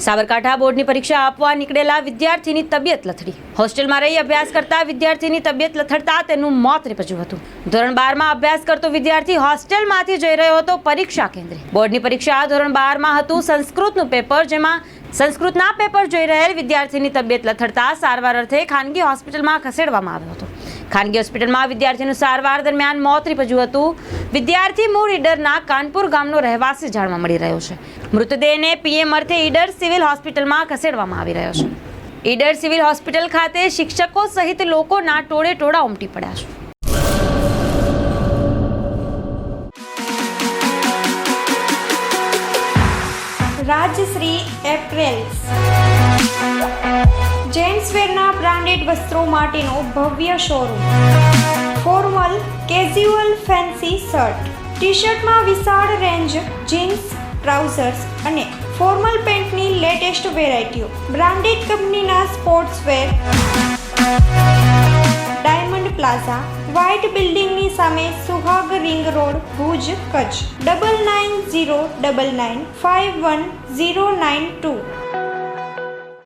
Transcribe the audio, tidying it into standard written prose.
સાબરકાંઠા બોર્ડની પરીક્ષા આપવા નીકળેલા વિદ્યાર્થીની તબિયત લથડી. હોસ્ટેલમાં રહી અભ્યાસ કરતા વિદ્યાર્થીની તબિયત લથડતા તેનું મોત નીપજ્યું હતું. ધોરણ 12માં અભ્યાસ કરતો વિદ્યાર્થી હોસ્ટેલમાંથી જઈ રહ્યો હતો પરીક્ષા કેન્દ્રે. બોર્ડની પરીક્ષા ધોરણ 12માં હતું સંસ્કૃતનું પેપર, જેમાં સંસ્કૃતના પેપર જોઈ રહેલ વિદ્યાર્થીની તબિયત લથડતા સારવાર અર્થે ખાનગી હોસ્પિટલમાં ખસેડવામાં આવ્યો હતો. ખાનગી હોસ્પિટલમાં વિદ્યાર્થીનું સારવાર દરમિયાન મોત નીપજ્યું હતું. વિદ્યાર્થી મૂળ ઈડરના કાનપુર ગામનો રહેવાસી જાણવા મળી રહ્યો છે. મૃતદેહને પીએમ અર્થે ઈડર સિવિલ હોસ્પિટલમાં ખસેડવામાં આવી રહ્યો છે. ઈડર સિવિલ હોસ્પિટલ ખાતે શિક્ષકો સહિત લોકોના ટોળે ટોળા ઉમટી પડ્યા છે. રાજશ્રી એપ્રેલ્સ જેન્ટ્સવેરના બ્રાન્ડેડ વસ્ત્રો માટેનો ભવ્ય showroom. Formal, casual, fancy shirt, T શર્ટમાં વિશાળ રેન્જ, જીન્સ, ટ્રાઉઝર્સ અને ફોર્મલ પેન્ટની લેટેસ્ટ વેરાયટીઓ. બ્રાન્ડેડ કંપનીના સ્પોર્ટ્સવેર. ડાયમંડ પ્લાઝા, વ્હાઇટ બિલ્ડિંગની સામે, સુહાગ રિંગ રોડ, ભુજ, કચ્છ. 9909951092.